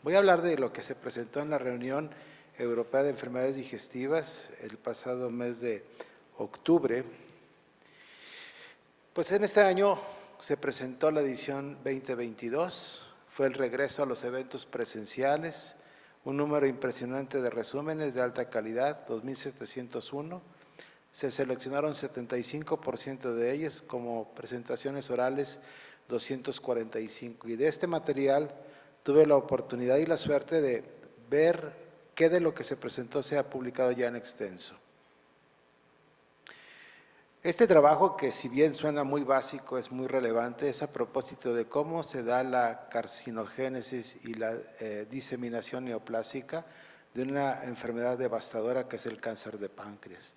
Voy a hablar de lo que se presentó en la reunión europea de enfermedades digestivas el pasado mes de octubre. Pues en este año se presentó la edición 2022, fue el regreso a los eventos presenciales, un número impresionante de resúmenes de alta calidad, 2.701. Se seleccionaron 75% de ellos como presentaciones orales, 245. Y de este material tuve la oportunidad y la suerte de ver qué de lo que se presentó se ha publicado ya en extenso. Este trabajo, que si bien suena muy básico, es muy relevante, es a propósito de cómo se da la carcinogénesis y la diseminación neoplásica de una enfermedad devastadora que es el cáncer de páncreas.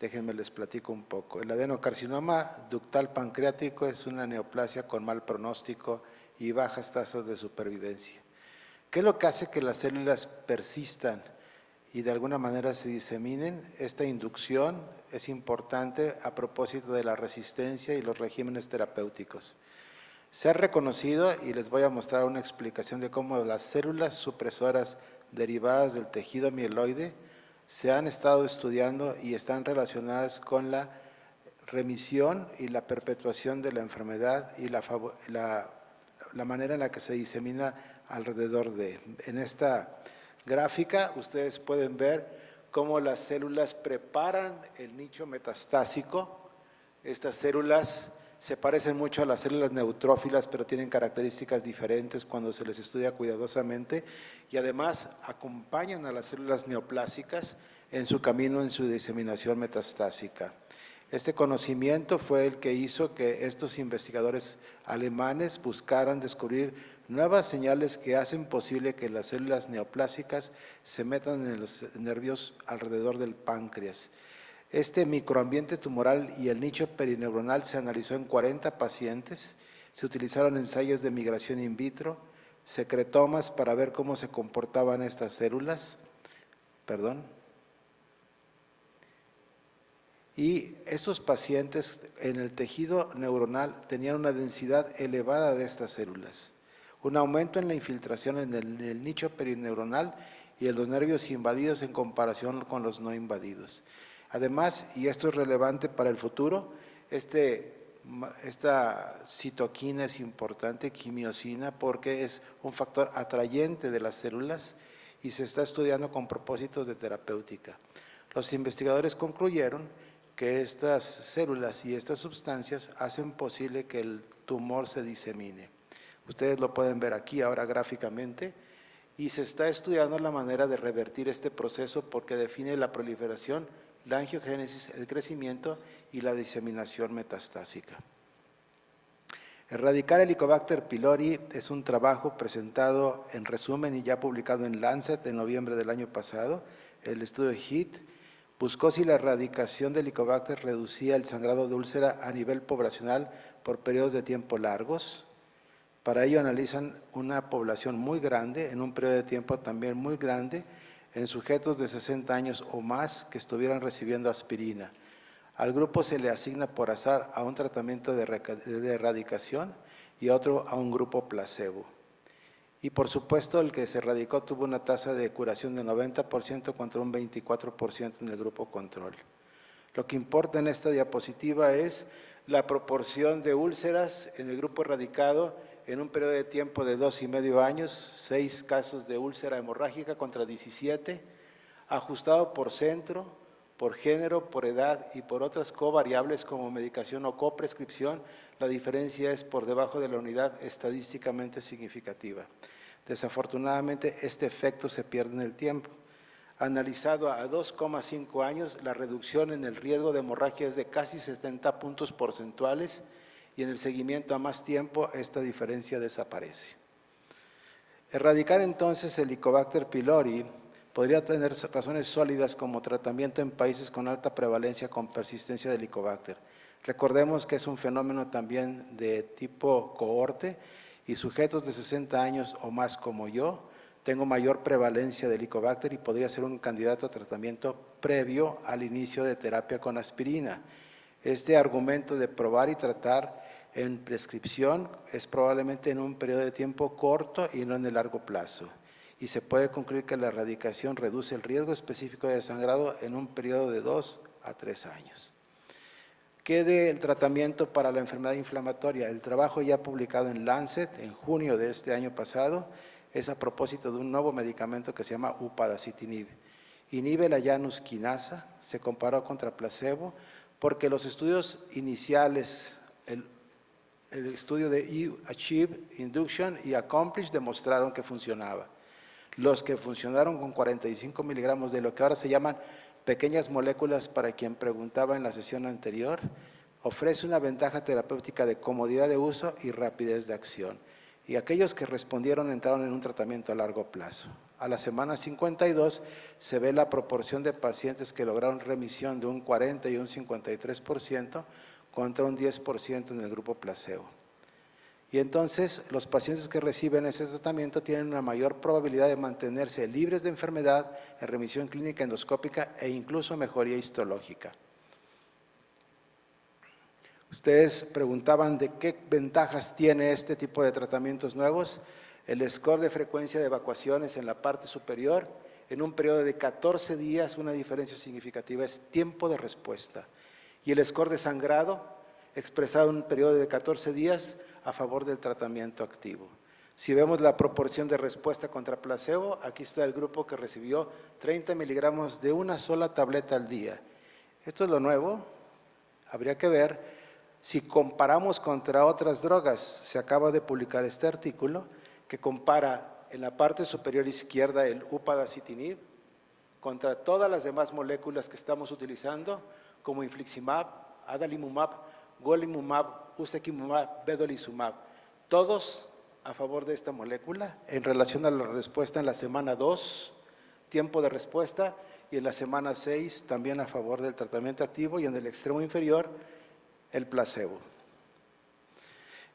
Déjenme les platico un poco. El adenocarcinoma ductal pancreático es una neoplasia con mal pronóstico y bajas tasas de supervivencia. ¿Qué es lo que hace que las células persistan y de alguna manera se diseminen? Esta inducción es importante a propósito de la resistencia y los regímenes terapéuticos. Se ha reconocido, y les voy a mostrar una explicación de cómo las células supresoras derivadas del tejido mieloide se han estado estudiando y están relacionadas con la remisión y la perpetuación de la enfermedad y la manera en la que se disemina alrededor de. En esta gráfica ustedes pueden ver cómo las células preparan el nicho metastásico. Estas células se parecen mucho a las células neutrófilas, pero tienen características diferentes cuando se les estudia cuidadosamente, y además acompañan a las células neoplásicas en su camino en su diseminación metastásica. Este conocimiento fue el que hizo que estos investigadores alemanes buscaran descubrir nuevas señales que hacen posible que las células neoplásicas se metan en los nervios alrededor del páncreas. Este microambiente tumoral y el nicho perineuronal se analizó en 40 pacientes, se utilizaron ensayos de migración in vitro, secretomas para ver cómo se comportaban estas células, y estos pacientes en el tejido neuronal tenían una densidad elevada de estas células, un aumento en la infiltración en el nicho perineuronal y en los nervios invadidos en comparación con los no invadidos. Además, y esto es relevante para el futuro, esta citoquina es importante, quimiosina, porque es un factor atrayente de las células y se está estudiando con propósitos de terapéutica. Los investigadores concluyeron que estas células y estas sustancias hacen posible que el tumor se disemine. Ustedes lo pueden ver aquí ahora gráficamente y se está estudiando la manera de revertir este proceso porque define la proliferación, la angiogénesis, el crecimiento y la diseminación metastásica. Erradicar Helicobacter pylori es un trabajo presentado en resumen y ya publicado en Lancet en noviembre del año pasado. El estudio HEAT buscó si la erradicación de Helicobacter reducía el sangrado de úlcera a nivel poblacional por periodos de tiempo largos. Para ello analizan una población muy grande, en un periodo de tiempo también muy grande, en sujetos de 60 años o más que estuvieran recibiendo aspirina. Al grupo se le asigna por azar a un tratamiento de erradicación y a otro a un grupo placebo. Y por supuesto el que se erradicó tuvo una tasa de curación de 90% contra un 24% en el grupo control. Lo que importa en esta diapositiva es la proporción de úlceras en el grupo erradicado en un periodo de tiempo de 2,5 años, 6 casos de úlcera hemorrágica contra 17, ajustado por centro, por género, por edad y por otras covariables como medicación o coprescripción. La diferencia es por debajo de la unidad estadísticamente significativa. Desafortunadamente, este efecto se pierde en el tiempo. Analizado a 2,5 años, la reducción en el riesgo de hemorragia es de casi 70 puntos porcentuales y en el seguimiento a más tiempo esta diferencia desaparece. Erradicar entonces el Helicobacter pylori podría tener razones sólidas como tratamiento en países con alta prevalencia con persistencia de Helicobacter. Recordemos que es un fenómeno también de tipo cohorte y sujetos de 60 años o más como yo, tengo mayor prevalencia de Helicobacter y podría ser un candidato a tratamiento previo al inicio de terapia con aspirina. Este argumento de probar y tratar en prescripción es probablemente en un periodo de tiempo corto y no en el largo plazo. Y se puede concluir que la erradicación reduce el riesgo específico de sangrado en un periodo de 2 a 3 años. ¿Qué del tratamiento para la enfermedad inflamatoria? El trabajo ya publicado en Lancet en junio de este año pasado es a propósito de un nuevo medicamento que se llama upadacitinib. Inhibe la Janus quinasa, se comparó contra placebo, porque los estudios iniciales, el estudio de Achieve, Induction y Accomplish demostraron que funcionaba. Los que funcionaron con 45 miligramos de lo que ahora se llaman pequeñas moléculas, para quien preguntaba en la sesión anterior, ofrece una ventaja terapéutica de comodidad de uso y rapidez de acción. Y aquellos que respondieron entraron en un tratamiento a largo plazo. A la semana 52 se ve la proporción de pacientes que lograron remisión de un 40 y un 53% contra un 10% en el grupo placebo. Y entonces los pacientes que reciben ese tratamiento tienen una mayor probabilidad de mantenerse libres de enfermedad, en remisión clínica endoscópica e incluso mejoría histológica. Ustedes preguntaban de qué ventajas tiene este tipo de tratamientos nuevos. El score de frecuencia de evacuaciones en la parte superior, en un periodo de 14 días, una diferencia significativa es tiempo de respuesta. Y el score de sangrado, expresado en un periodo de 14 días, a favor del tratamiento activo. Si vemos la proporción de respuesta contra placebo, aquí está el grupo que recibió 30 miligramos de una sola tableta al día. Esto es lo nuevo, habría que ver si comparamos contra otras drogas. Se acaba de publicar este artículo que compara en la parte superior izquierda el upadacitinib contra todas las demás moléculas que estamos utilizando, como infliximab, adalimumab, golimumab, ustekinumab, vedolizumab, todos a favor de esta molécula en relación a la respuesta en la semana 2, tiempo de respuesta, y en la semana 6 también a favor del tratamiento activo, y en el extremo inferior el placebo.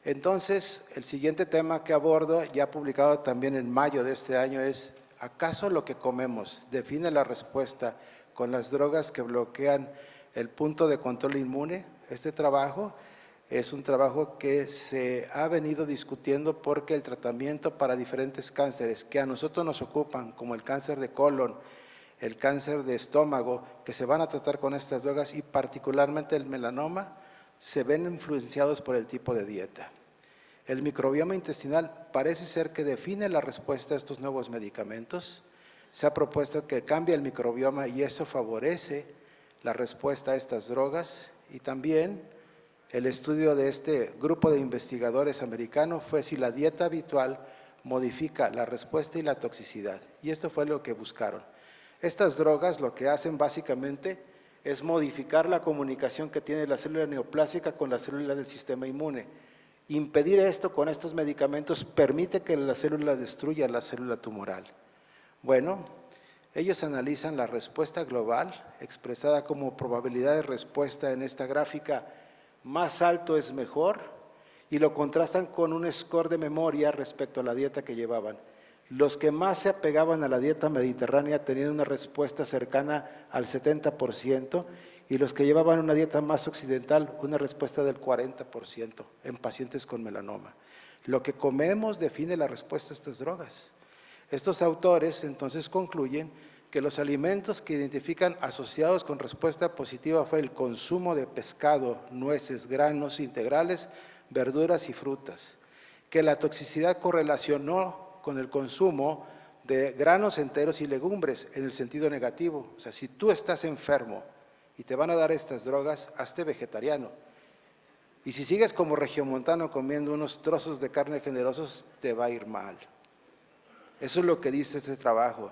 Entonces, el siguiente tema que abordo, ya publicado también en mayo de este año, es ¿acaso lo que comemos define la respuesta con las drogas que bloquean el punto de control inmune? Este trabajo es un trabajo que se ha venido discutiendo porque el tratamiento para diferentes cánceres que a nosotros nos ocupan, como el cáncer de colon, el cáncer de estómago, que se van a tratar con estas drogas, y particularmente el melanoma, se ven influenciados por el tipo de dieta. El microbioma intestinal parece ser que define la respuesta a estos nuevos medicamentos. Se ha propuesto que cambie el microbioma y eso favorece la respuesta a estas drogas, y también el estudio de este grupo de investigadores americanos fue si la dieta habitual modifica la respuesta y la toxicidad, y esto fue lo que buscaron. Estas drogas lo que hacen básicamente es modificar la comunicación que tiene la célula neoplásica con la célula del sistema inmune. Impedir esto con estos medicamentos permite que la célula destruya la célula tumoral. Bueno, ellos analizan la respuesta global, expresada como probabilidad de respuesta en esta gráfica, más alto es mejor, y lo contrastan con un score de memoria respecto a la dieta que llevaban. Los que más se apegaban a la dieta mediterránea tenían una respuesta cercana al 70%, y los que llevaban una dieta más occidental, una respuesta del 40% en pacientes con melanoma. Lo que comemos define la respuesta a estas drogas. Estos autores entonces concluyen que los alimentos que identifican asociados con respuesta positiva fue el consumo de pescado, nueces, granos integrales, verduras y frutas, que la toxicidad correlacionó con el consumo de granos enteros y legumbres en el sentido negativo. O sea, si tú estás enfermo y te van a dar estas drogas, hazte vegetariano. Y si sigues como regiomontano comiendo unos trozos de carne generosos, te va a ir mal. Eso es lo que dice este trabajo.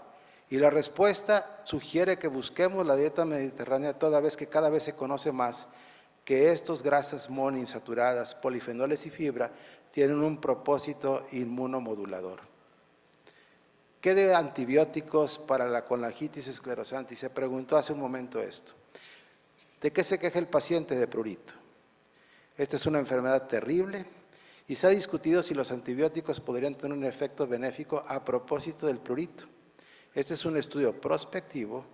Y la respuesta sugiere que busquemos la dieta mediterránea toda vez que cada vez se conoce más que estos grasas monoinsaturadas, polifenoles y fibra tienen un propósito inmunomodulador. ¿Qué de antibióticos para la colangitis esclerosante? Y se preguntó hace un momento esto. ¿De qué se queja el paciente? De prurito. Esta es una enfermedad terrible y se ha discutido si los antibióticos podrían tener un efecto benéfico a propósito del prurito. Este es un estudio prospectivo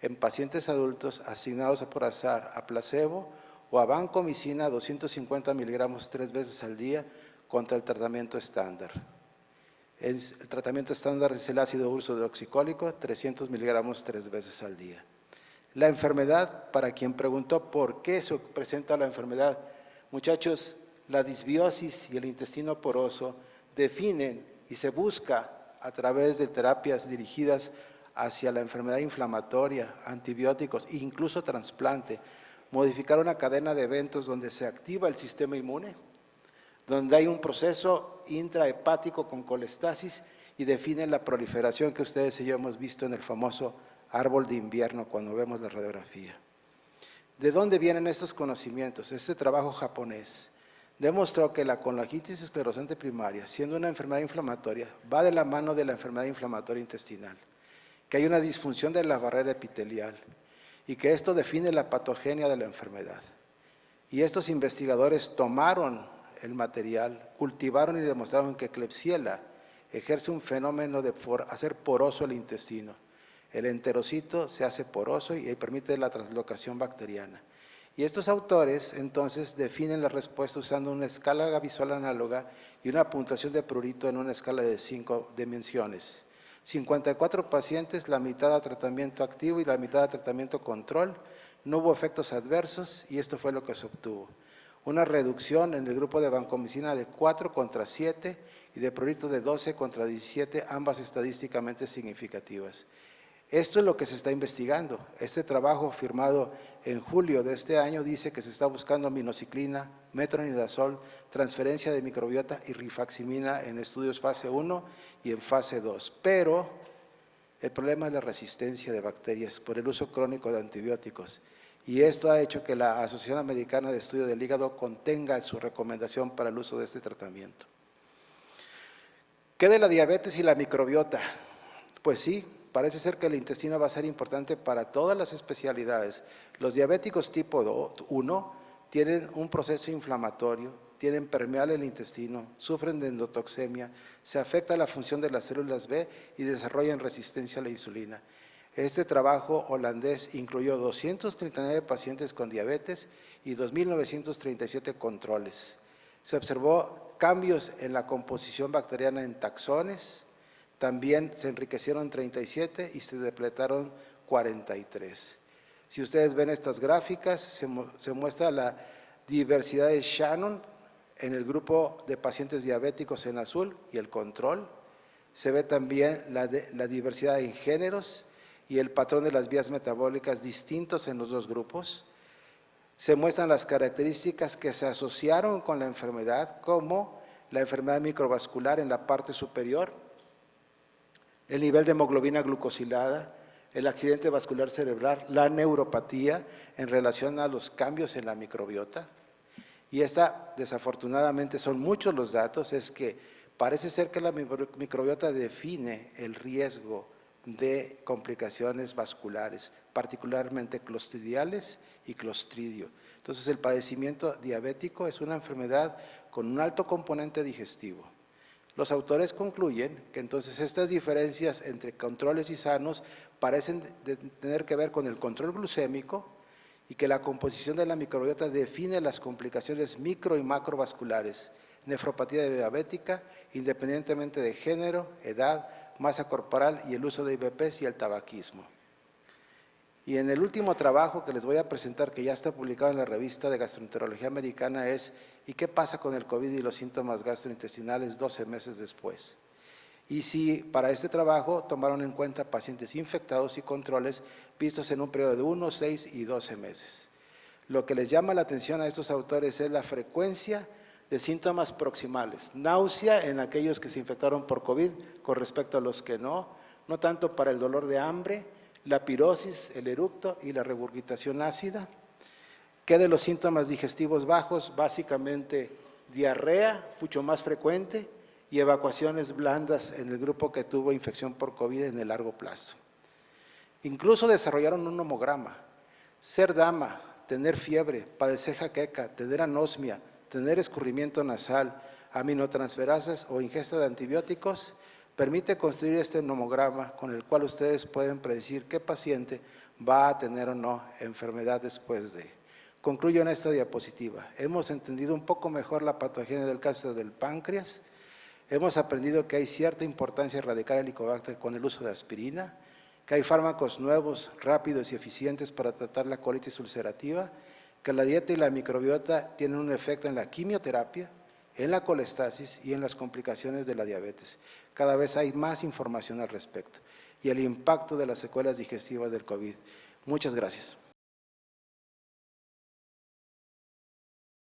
en pacientes adultos asignados por azar a placebo o a vancomicina 250 miligramos 3 veces al día contra el tratamiento estándar. El tratamiento estándar es el ácido ursodeoxicólico, 300 miligramos 3 veces al día. La enfermedad, para quien preguntó por qué se presenta la enfermedad, muchachos, la disbiosis y el intestino poroso definen y se busca a través de terapias dirigidas hacia la enfermedad inflamatoria, antibióticos e incluso trasplante, modificar una cadena de eventos donde se activa el sistema inmune, donde hay un proceso intrahepático con colestasis y definen la proliferación que ustedes y yo hemos visto en el famoso árbol de invierno cuando vemos la radiografía. ¿De dónde vienen estos conocimientos? Este trabajo japonés demostró que la colangitis esclerosante primaria, siendo una enfermedad inflamatoria, va de la mano de la enfermedad inflamatoria intestinal, que hay una disfunción de la barrera epitelial y que esto define la patogenia de la enfermedad. Y estos investigadores tomaron el material, cultivaron y demostraron que Klebsiella ejerce un fenómeno de hacer poroso el intestino. El enterocito se hace poroso y permite la translocación bacteriana. Y estos autores entonces definen la respuesta usando una escala visual análoga y una puntuación de prurito en una escala de 5 dimensiones. 54 pacientes, la mitad a tratamiento activo y la mitad a tratamiento control. No hubo efectos adversos y esto fue lo que se obtuvo. Una reducción en el grupo de vancomicina de 4 contra 7 y de prurito de 12 contra 17, ambas estadísticamente significativas. Esto es lo que se está investigando. Este trabajo firmado en julio de este año dice que se está buscando minociclina, metronidazol, transferencia de microbiota y rifaximina en estudios fase 1 y en fase 2. Pero el problema es la resistencia de bacterias por el uso crónico de antibióticos. Y esto ha hecho que la Asociación Americana de Estudio del Hígado contenga su recomendación para el uso de este tratamiento. ¿Qué de la diabetes y la microbiota? Pues sí, parece ser que el intestino va a ser importante para todas las especialidades. Los diabéticos tipo 1 tienen un proceso inflamatorio, tienen permeable el intestino, sufren de endotoxemia, se afecta la función de las células B y desarrollan resistencia a la insulina. Este trabajo holandés incluyó 239 pacientes con diabetes y 2.937 controles. Se observó cambios en la composición bacteriana en taxones, también se enriquecieron 37 y se depletaron 43. Si ustedes ven estas gráficas, se muestra la diversidad de Shannon en el grupo de pacientes diabéticos en azul y el control. Se ve también la diversidad en géneros y el patrón de las vías metabólicas distintos en los dos grupos. Se muestran las características que se asociaron con la enfermedad, como la enfermedad microvascular en la parte superior, el nivel de hemoglobina glucosilada, el accidente vascular cerebral, la neuropatía en relación a los cambios en la microbiota. Y desafortunadamente, son muchos los datos, es que parece ser que la microbiota define el riesgo de complicaciones vasculares, particularmente clostridiales y clostridio. Entonces, el padecimiento diabético es una enfermedad con un alto componente digestivo. Los autores concluyen que entonces estas diferencias entre controles y sanos parecen tener que ver con el control glucémico y que la composición de la microbiota define las complicaciones micro y macrovasculares, nefropatía diabética, independientemente de género, edad, masa corporal y el uso de IVPs y el tabaquismo. Y en el último trabajo que les voy a presentar, que ya está publicado en la revista de Gastroenterología Americana, es ¿y qué pasa con el COVID y los síntomas gastrointestinales 12 meses después? Y si para este trabajo tomaron en cuenta pacientes infectados y controles vistos en un periodo de 1, 6 y 12 meses. Lo que les llama la atención a estos autores es la frecuencia de síntomas proximales, náusea en aquellos que se infectaron por COVID con respecto a los que no tanto para el dolor de hambre, la pirosis, el eructo y la regurgitación ácida. ¿Qué de los síntomas digestivos bajos? Básicamente diarrea, mucho más frecuente, y evacuaciones blandas en el grupo que tuvo infección por COVID en el largo plazo. Incluso desarrollaron un homograma. Ser dama, tener fiebre, padecer jaqueca, tener anosmia, tener escurrimiento nasal, aminotransferasas o ingesta de antibióticos, permite construir este nomograma con el cual ustedes pueden predecir qué paciente va a tener o no enfermedad después de. Concluyo en esta diapositiva. Hemos entendido un poco mejor la patogenia del cáncer del páncreas. Hemos aprendido que hay cierta importancia erradicar el Helicobacter con el uso de aspirina, que hay fármacos nuevos, rápidos y eficientes para tratar la colitis ulcerativa, que la dieta y la microbiota tienen un efecto en la quimioterapia, en la colestasis y en las complicaciones de la diabetes. Cada vez hay más información al respecto y el impacto de las secuelas digestivas del COVID. Muchas gracias.